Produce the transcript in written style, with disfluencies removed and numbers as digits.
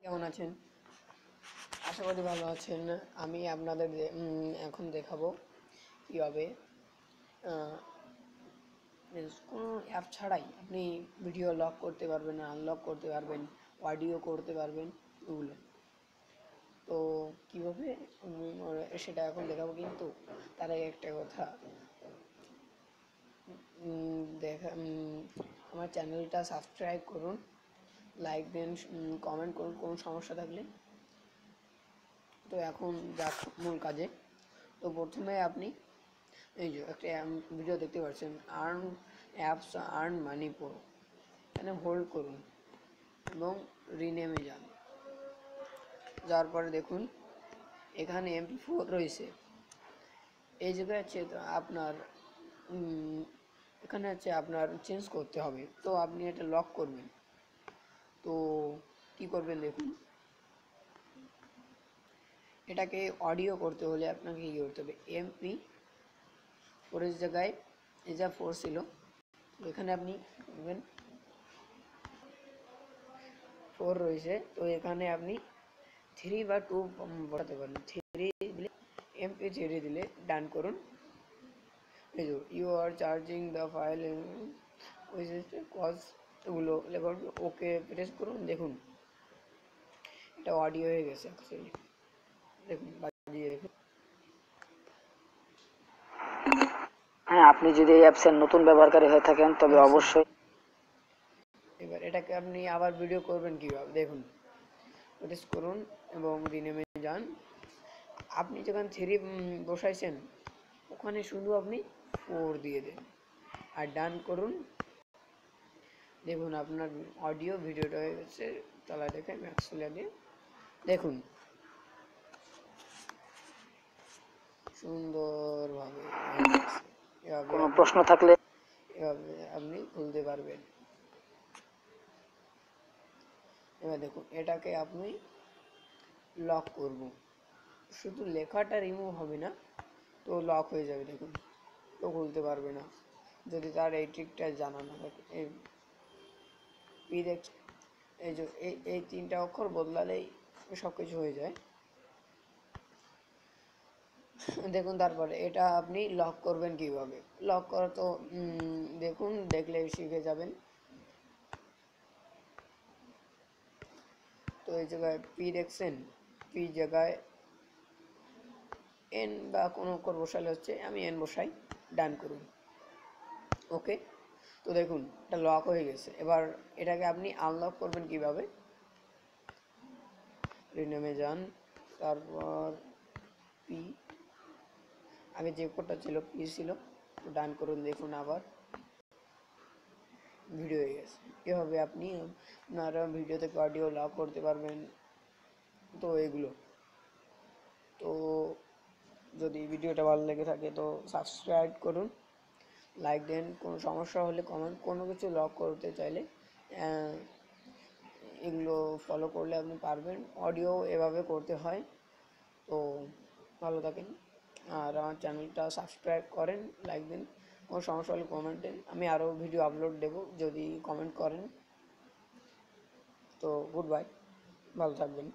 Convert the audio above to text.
কেমন আছেন? আশা করি ভালো আছেন। আমি আপনাদের এখন দেখাবো কীভাবে কোনো অ্যাপ ছাড়াই আপনি ভিডিও লক করতে পারবেন, আনলক করতে পারবেন, অডিও করতে পারবেন এগুলো। তো কীভাবে সেটা এখন দেখাবো, কিন্তু তার আগে একটা কথা, আমার চ্যানেলটা সাবস্ক্রাইব করুন, লাইক দেন, কমেন্ট করুন কোনো সমস্যা থাকলে। তো এখন যাক মূল কাজে। তো প্রথমে আপনি এই যে একটা ভিডিও দেখতে পাচ্ছেন, অ্যাপস আর্ন মানি প্রো, এখানে হোল্ড করুন এবং রিনেমে যাওয়ার পরে দেখুন এখানে MP4 রয়েছে। এই জায়গায় আছে আপনার এখানে আছে আপনার চেঞ্জ করতে হবে। তো আপনি এটা লক করবেন। তো কি করবেন দেখুন, এটাকে অডিও করতে হলে আপনাকে কী করতে হবে, MP4 এর জায়গায় এই যা 4 ছিল, তো এখানে আপনি করবেন 4 রয়েছে, তো এখানে আপনি 3 বা 2 বসাতে পারেন। 3 দিলে MP3 দিলে ডান করুন। এই যে you are charging the file cause এগুলো লেখার ওকে প্রেস করুন। দেখুন এটা অডিও হয়ে গেছে অ্যাকচুয়ালি। দেখুন বাজিয়ে দেখুন। হ্যাঁ, আপনি যদি এই অ্যাপসের নতুন ব্যবহারকারী হয়ে থাকেন তবে অবশ্যই। এবার এটাকে আপনি আবার ভিডিও করবেন কীভাবে দেখুন, প্রেস করুন এবং রিনেমে যান। আপনি যখন 3 বসাইছেন ওখানে শুধু আপনি 4 দিয়ে দেন আর ডান করুন। দেখুন আপনার অডিও ভিডিওটা হয়ে গেছে। তাহলে দেখে ম্যাক্স দিয়ে দেখুন সুন্দরভাবে কোনো প্রশ্ন থাকলে এভাবে আপনি খুলতে পারবেন। এবার দেখুন এটাকে আপনি লক করব, শুধু লেখাটা রিমুভ হবে না, তো লক হয়ে যাবে। দেখুন তো খুলতে পারবে না যদি তার এই ট্রিকটা জানা না থাকে। এই যে এই 3টা অক্ষর বদলালেই সব কিছু হয়ে যায়। দেখুন তারপরে এটা আপনি লক করবেন কিভাবে, লক করা তো দেখুন, দেখলে শিখে যাবেন। তো এই জায়গায় পি দেখছেন, পি জায়গায় এন বা কোনো অক্ষর বসালে হচ্ছে, আমি এন বসাই, ডান করুন। ওকে, তো দেখুন এটা লক হয়ে গেছে। এবার এটাকে আপনি আনলক করবেন কিভাবে, রিনেমে যান, তারপর পি, আগে যে কোডটা ছিল পি ছিল, ডান করুন। দেখুন আবার ভিডিও হয়ে গেছে। এভাবে আপনি আপনার ভিডিও থেকে অডিও লক করতে পারবেন। তো এগুলো, তো যদি ভিডিওটা ভালো লেগে থাকে তো সাবস্ক্রাইব করুন, লাইক দেন। কোনো সমস্যা হলে কমেন্ট, কোনো কিছু লক করতে চাইলে এগুলো ফলো করলে আপনি পারবেন। অডিও এভাবে করতে হয়। তো ভালো থাকেন আর আমার চ্যানেলটা সাবস্ক্রাইব করেন, লাইক দিন। কোনো সমস্যা হলে কমেন্টে, আমি আরও ভিডিও আপলোড দেব যদি কমেন্ট করেন। তো গুড বাই, ভালো থাকবেন।